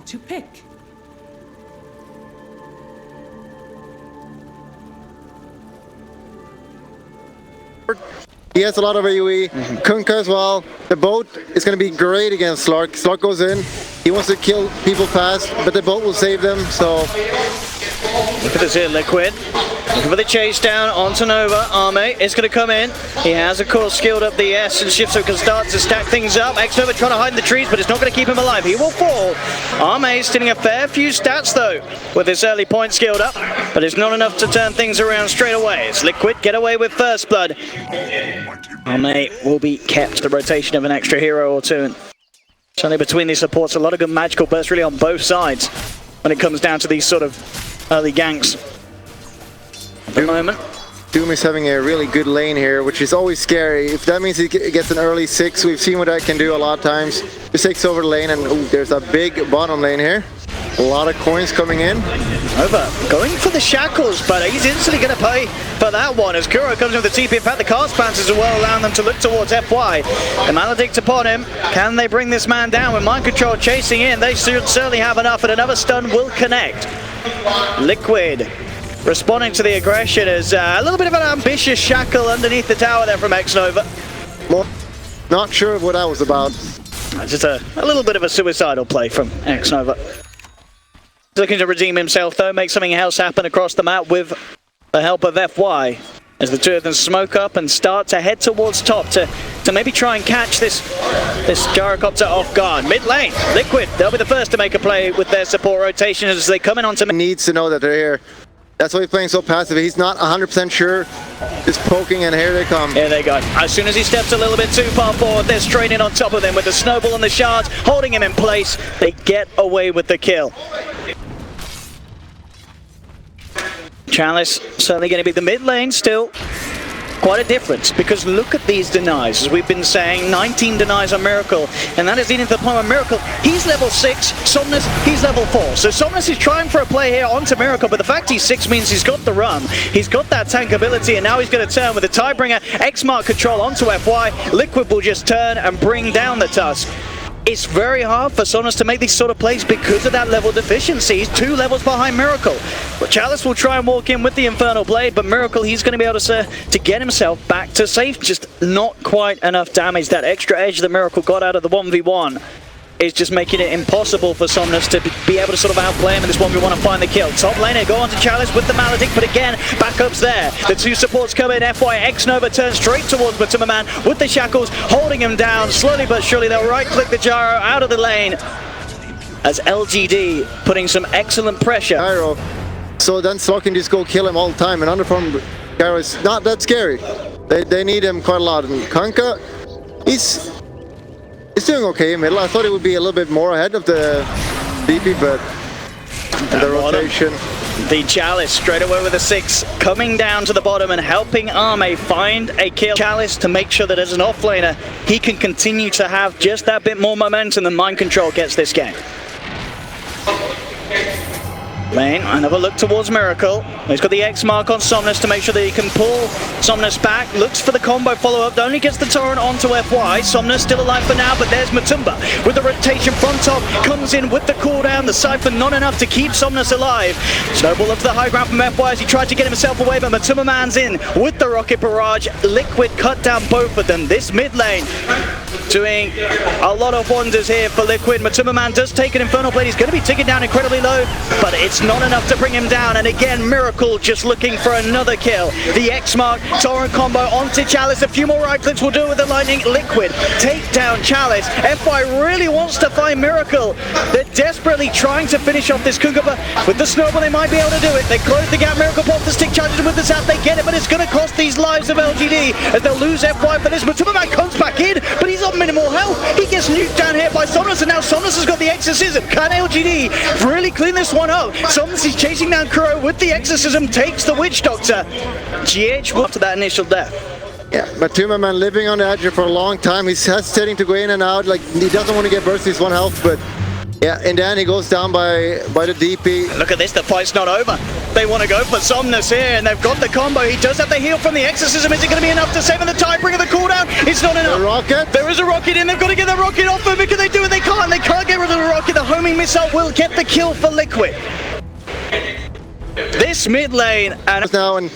to pick. He has a lot of AoE. Kunkka as well. The boat is going to be great against Slark. Slark goes in. He wants to kill people fast, but the boat will save them, so... Look at this here, Liquid. Looking for the chase down onto Nova. Arme is going to come in. He has, of course, skilled up the S and shift so he can start to stack things up. X-Nova trying to hide in the trees, but it's not going to keep him alive. He will fall. Arme stealing a fair few stats, though, with this early point skilled up, but it's not enough to turn things around straight away. It's Liquid get away with first blood. Arme will be kept the rotation of an extra hero or two. And certainly between these supports, a lot of good magical bursts really on both sides when it comes down to these sort of early ganks. At the moment, Doom is having a really good lane here, which is always scary. If that means he gets an early 6, we've seen what that can do a lot of times. Just takes over the lane, and ooh, there's a big bottom lane here. A lot of coins coming in. Nova going for the shackles, but he's instantly going to pay for that one as Kuro comes in with the TP. In fact, the cast bounces as well, allowing them to look towards FY. The Maledict upon him. Can they bring this man down with mind control chasing in? They should certainly have enough, and another stun will connect. Liquid responding to the aggression as a little bit of an ambitious shackle underneath the tower there from X-Nova. Well, not sure what that was about. Just a little bit of a suicidal play from X-Nova. Looking to redeem himself though, make something else happen across the map with the help of FY. As the two of them smoke up and start to head towards top to maybe try and catch this gyrocopter off guard. Mid lane, Liquid, they'll be the first to make a play with their support rotation as they come in onto... He needs to know that they're here. That's why he's playing so passive. He's not 100% sure. Just poking, and here they come. Here they go. As soon as he steps a little bit too far forward, they're straight in on top of him with the snowball and the shards, holding him in place. They get away with the kill. Chalice certainly going to be the mid lane still. Quite a difference, because look at these denies. As we've been saying, 19 denies on Miracle, and that is leading to the point where Miracle, he's level 6, Somnus, he's level 4. So Somnus is trying for a play here onto Miracle, but the fact he's 6 means he's got the run, he's got that tank ability, and now he's going to turn with the Tidebringer X-Mark control onto FY. Liquid will just turn and bring down the Tusk. It's very hard for Somnus to make these sort of plays because of that level deficiency. He's 2 levels behind Miracle. But Chalice will try and walk in with the Infernal Blade, but Miracle, he's going to be able to get himself back to safe. Just not quite enough damage. That extra edge that Miracle got out of the 1v1 is just making it impossible for Somnus to be able to sort of outplay him in this 1v1 and find the kill. Top laner, go on to Chalice with the Maledict, but again, backup's there. The two supports come in, FY, X-Nova turns straight towards Matuma with the shackles, holding him down. Slowly but surely, they'll right-click the gyro out of the lane as LGD putting some excellent pressure. Gyro. So then Slark can just go kill him all the time, and underform gyro is not that scary. They need him quite a lot, and Kunkka, he's doing okay in middle. I thought it would be a little bit more ahead of the DP, but the rotation. The Chalice straight away with a 6, coming down to the bottom and helping Arme find a kill. Chalice to make sure that as an offlaner, he can continue to have just that bit more momentum than Mind Control gets this game. Lane, another look towards Miracle. He's got the X mark on Somnus to make sure that he can pull Somnus back. Looks for the combo follow-up, only gets the torrent onto FY. Somnus still alive for now, but there's Matumba with the rotation from top. Comes in with the cooldown, the Cypher not enough to keep Somnus alive. Snowball up to the high ground from FY as he tried to get himself away, but Matumba man's in with the rocket barrage. Liquid cut down both of them. This mid lane doing a lot of wonders here for Liquid. Matumba Man does take an Infernal Blade. He's going to be ticking down incredibly low, but it's not enough to bring him down. And again, Miracle just looking for another kill. The X-Mark, Torrent combo onto Chalice. A few more right clicks will do it with the Lightning. Liquid take down Chalice. FY really wants to find Miracle. They're desperately trying to finish off this Kunkka, but with the Snowball they might be able to do it. They close the gap. Miracle pops the stick, charges with the zap. They get it, but it's going to cost these lives of LGD as they'll lose FY for this. Matumba Man comes back in, but he's on minimal health. He gets nuked down here by Somnus, and now Somnus has got the Exorcism. Can LGD really clean this one up? Somnus is chasing down Kuro with the Exorcism, takes the Witch Doctor. GH after that initial death. Yeah, Matumba Man living on the edge for a long time. He's hesitating to go in and out. Like, he doesn't want to get burst. He's 1 health, but yeah, and then he goes down by the DP. Look at this, the fight's not over. They want to go for Somnus here, and they've got the combo. He does have the heal from the Exorcism. Is it going to be enough to save him the tie, bring the cooldown? It's not enough. The rocket. There is a rocket in. They've got to get the rocket off him. Can they do it? They can't. They can't get rid of the rocket. The homing missile will get the kill for Liquid. This mid lane and now, and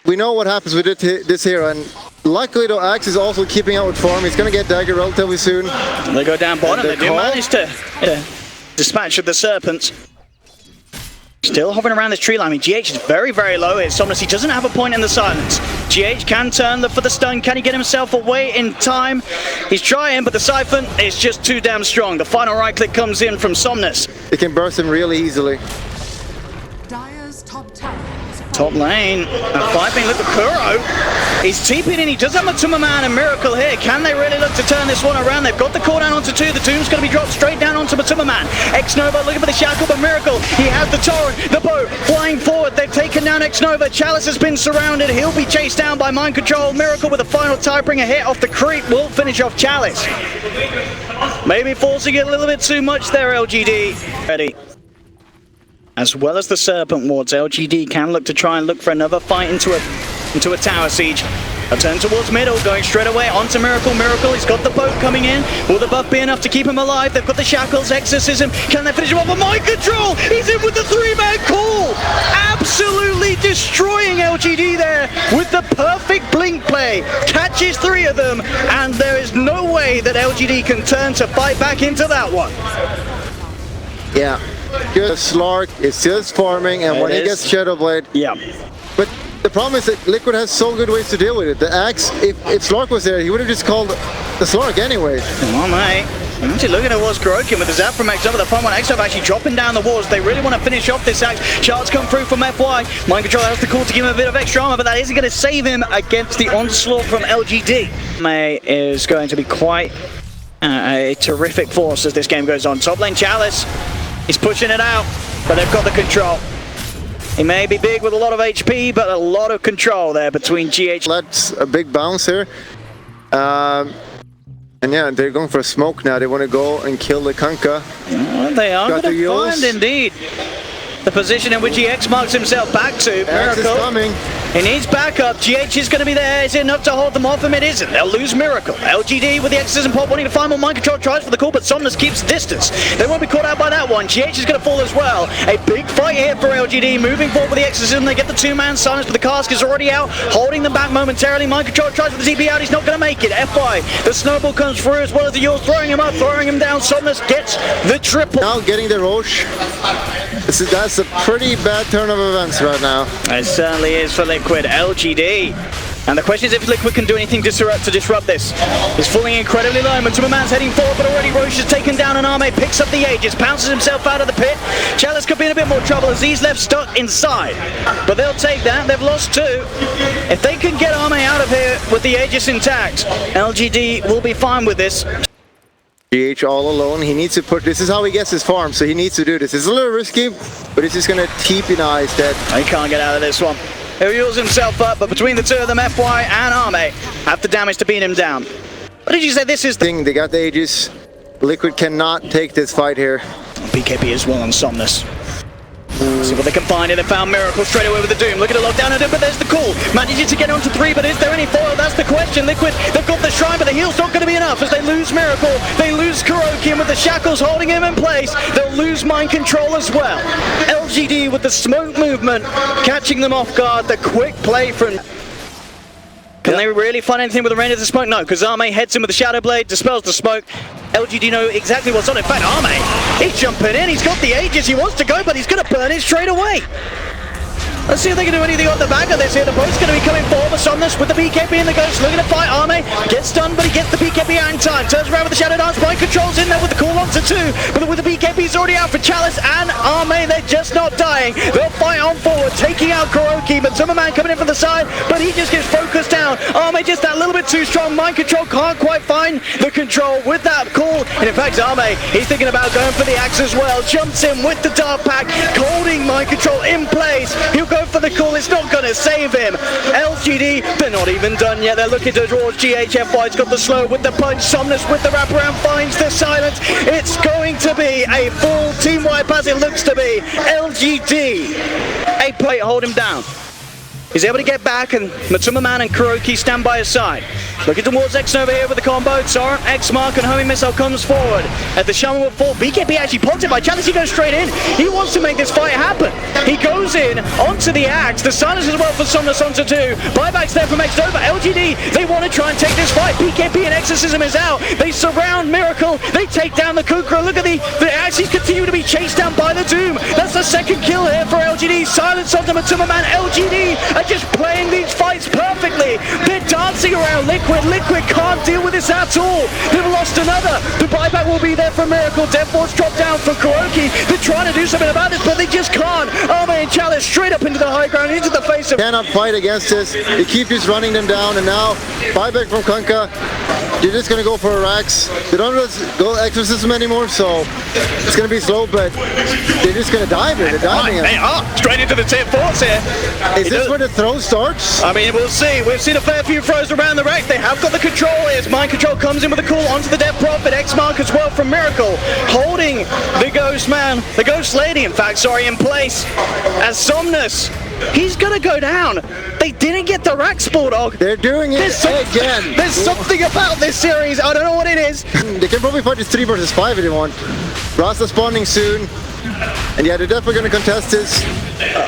we know what happens with this hero, and luckily though Axe is also keeping out with form. He's gonna get dagger relatively soon. They go down bottom. They do manage to dispatch of the serpents. Still hovering around this tree line. I mean, GH is very, very low here. Somnus, he doesn't have a point in the silence. GH can turn for the stun. Can he get himself away in time? He's trying, but the Siphon is just too damn strong. The final right click comes in from Somnus. It can burst him really easily. Top lane, a fight being looked at Kuro. He's TP'd in, he does have Matuma Man and Miracle here. Can they really look to turn this one around? They've got the cooldown onto 2. The Doom's going to be dropped straight down onto Matuma Man. X-Nova looking for the shackle, but Miracle, he has the torrent, the bow flying forward. They've taken down X-Nova. Chalice has been surrounded. He'll be chased down by Mind Control. Miracle with a final tie-bringer hit off the creep will finish off Chalice. Maybe forcing it a little bit too much there, LGD. Ready. As well as the Serpent Wards, LGD can look to try and look for another fight into a tower siege. A turn towards middle, going straight away onto Miracle. Miracle, he's got the boat coming in. Will the buff be enough to keep him alive? They've got the shackles, Exorcism. Can they finish him off with Mind Control? He's in with the 3-man call! Absolutely destroying LGD there with the perfect blink play. Catches 3 of them, and there is no way that LGD can turn to fight back into that one. Yeah. Good Slark is just farming, and when he gets Shadow Blade, yeah. But the problem is that Liquid has so good ways to deal with it. The Axe, if Slark was there, he would have just called the Slark anyway. Come on, mate. I'm actually looking at what's Kurokin with the Zap from X over the front one. X actually dropping down the walls. They really want to finish off this Axe. Shards come through from FY. Mind Control has the call to give him a bit of extra armor, but that isn't going to save him against the onslaught from LGD. May is going to be quite a terrific force as this game goes on. Top lane Chalice. He's pushing it out, but they've got the control. He may be big with a lot of HP, but a lot of control there between GH. That's a big bounce here. And yeah, they're going for a smoke now. They want to go and kill the Kunkka. Well, they are going to find, indeed, the position in which he X-marks himself back to. Miracle. Is coming. He needs backup. GH is going to be there. Is it enough to hold them off him? It isn't. They'll lose Miracle. LGD with the Exorcism pop wanting to find more Mind Control, tries for the call, but Somnus keeps distance. They won't be caught out by that one. GH is going to fall as well. A big fight here for LGD. Moving forward with the Exorcism. They get the 2-man silence, but the cask is already out, holding them back momentarily. Mind Control tries for the TP out. He's not going to make it. FY. The snowball comes through as well as the Yours, throwing him up, throwing him down. Somnus gets the triple. Now getting the Roche. That's a pretty bad turn of events right now. It certainly is for Liquid. LGD. And the question is if Liquid can do anything to disrupt this. He's falling incredibly low. Matuma Man's heading forward, but already Roche has taken down an Arme, picks up the Aegis, pounces himself out of the pit. Chalice could be in a bit more trouble as he's left stuck inside. But they'll take that. They've lost 2. If they can get Arme out of here with the Aegis intact, LGD will be fine with this. GH all alone. He needs to put. This is how he gets his farm, so he needs to do this. It's a little risky, but it's just going to keep an eye dead. He can't get out of this one. He heals himself up, but between the 2 of them, FY and Arme have the damage to beat him down. What did you say this is? Thing, they got the Aegis. Liquid cannot take this fight here. BKB as well on Somnus. See what they can find, and they found Miracle straight away with the Doom. Look at the lockdown, but there's the call. Manages to get onto 3, but is there any foil? That's the question. Liquid, they've got the Shrine, but the heal's not going to be enough as they lose Miracle. They lose Kuroki, and with the shackles holding him in place, they'll lose Mind Control as well. LGD with the smoke movement, catching them off guard. The quick play from... Can they really find anything with the rain of the smoke? No, because Arme heads in with the Shadow Blade, dispels the smoke. LGD know exactly what's on. In fact, Arme, he's jumping in. He's got the Aegis. He wants to go, but he's going to burn it straight away. Let's see if they can do anything on the back of this here. The boat's going to be coming forward for Somnus with the BKB in the ghost. Looking to fight Arme. Gets stunned, but he gets the BKB out in time. Turns around with the Shadow Dance. Mind Control's in there with the call on to 2. But with the BKB's already out for Chalice and Arme. They're just not dying. They'll fight on forward, taking out Kuroki. But Zimmerman coming in from the side, but he just gets focused down. Arme just that little bit too strong. Mind Control can't quite find the control with that call. And in fact, Arme, he's thinking about going for the axe as well. Jumps in with the Dark Pack, holding Mind Control in place. He'll go go for the call. It's not going to save him. LGD, they're not even done yet. They're looking to draw. GHFY's got the slow with the punch. Somnus with the wraparound finds the silence. It's going to be a full team wipe as it looks to be. LGD, a plate, hold him down. He's able to get back, and Matsumaman and Kuroki stand by his side. Looking towards X over here with the combo. Torrent, X Mark, and Homing Missile comes forward. At the Shaman will fall. BKB actually popped it by Chalice. He goes straight in. He wants to make this fight happen. He goes in onto the axe. The silence as well for Somnus onto 2. Buybacks there from X over. LGD, they want to try and take this fight. BKB and Exorcism is out. They surround Miracle. They take down the Kukra. Look at the axes continue to be chased down by the Doom. That's the second kill here for LGD. Silence onto Matsumaman. LGD are just playing these fights perfectly. They're dancing around Liquid. Liquid can't deal with this at all. They've lost another. The buyback will be there for Miracle. Deathforce dropped down for Kuroki. They're trying to do something about this, but they just can't. Arme and Chalice straight up into the high ground, into the face of... Cannot fight against this. They keep just running them down, and now buyback from Kunkka. They're just going to go for a Rax. They don't go Exorcism anymore, so it's going to be slow, but they're just going to dive it. They're diving it. They are straight into the tier 4s here. Is this where the throw starts? I mean, we'll see. We've seen a fair few throws around the rack. They have got the control here. Mind Control comes in with a call onto the Death Prophet. X-Mark as well from Miracle. Holding the Ghost Man, the Ghost Lady, in fact, sorry, in place. As Somnus, he's going to go down. They didn't get the Rax, Bulldog. They're doing it again. There's something about this series. I don't know what it is. They can probably fight this 3 versus 5 if they want. Rasta spawning soon. And yeah, they're definitely going to contest this.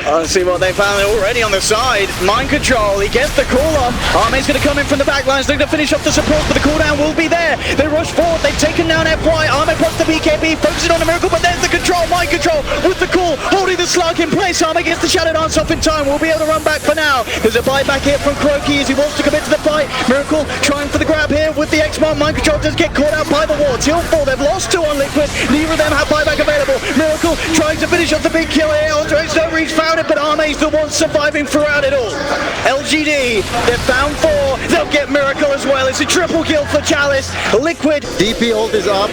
Let's see what they found already on the side. Mind Control, he gets the call off. Arme's going to come in from the back lines, looking to finish off the support, but the cooldown will be there. They rush forward, they've taken down FY. Arme pops the BKB, focusing on the Miracle, but there's the control. Mind Control with the call, holding the slug in place. Arme gets the Shadow Dance off in time. We'll be able to run back for now. There's a buyback here from Kuroki as he wants to commit to the fight. Miracle trying for the grab here with the X-Mark. Mind Control does get caught out by the wall. Till 4, they've lost 2 on Liquid. Neither of them have buyback available. Miracle trying to finish off the big kill here. Onto X No Reach found it, but Arme's the one surviving throughout it all. LGD, they're found 4. They'll get Miracle as well. It's a triple kill for Chalice. Liquid. DP ult is up.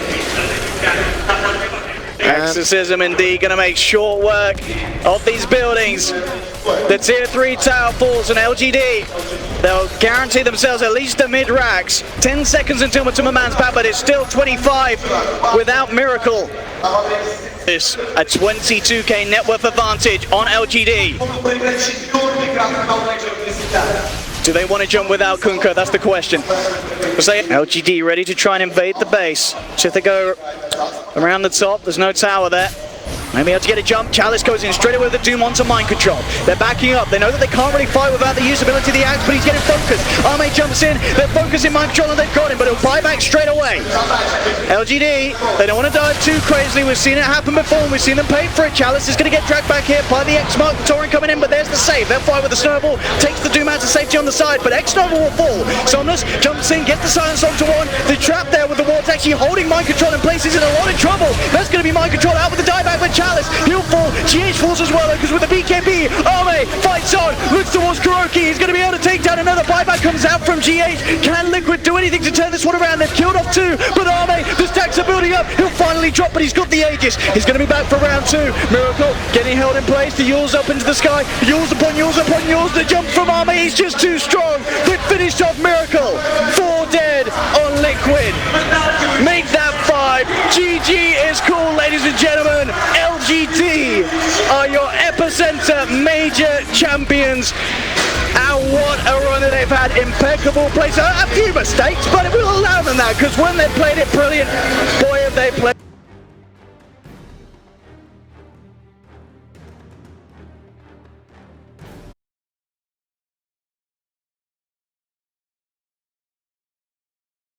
Exorcism indeed going to make short work of these buildings. The tier 3 tower falls on LGD. They'll guarantee themselves at least the mid-racks. 10 seconds until Matsumaman's back, but it's still 25 without Miracle. This a 22k net worth advantage on LGD. Do they want to jump without Kunkka? That's the question. LGD ready to try and invade the base. So if they go around the top, there's no tower there. Maybe able to get a jump. Chalice goes in straight away with the Doom onto Mind Control. They're backing up. They know that they can't really fight without the usability of the axe, but he's getting focused. Arme jumps in. They're focusing Mind Control and they've got him, but he'll buy back straight away. LGD, they don't want to dive too crazily. We've seen it happen before and we've seen them pay for it. Chalice is going to get dragged back here by the X-Mark. Torrent coming in, but there's the save. They'll fly with the snowball. Takes the Doom out to safety on the side, but X-Snowball will fall. Somnus jumps in, gets the silence onto 1. The trap there with the wards actually holding Mind Control in place. He's in a lot of trouble. That's going to be Mind Control out with the dieback with Chalice. He'll fall. GH falls as well because with the BKB, Arme fights on, looks towards Kuroki. He's going to be able to take down another. Buyback comes out from GH. Can Liquid do anything to turn this one around? They've killed off 2, but Arme, the stacks are building up. He'll finally drop, but he's got the Aegis. He's going to be back for round 2. Miracle getting held in place. The Yules up into the sky. Yules upon Yules upon Yules. The jump from Arme, he's just too strong. They finished off Miracle. 4 dead on Liquid. Make that 5. GG is cool, ladies and gentlemen. LGD are your Epicenter major champions. And what a run that they've had. Impeccable plays. A few mistakes, but we'll allow them that because when they played it brilliant, boy have they played.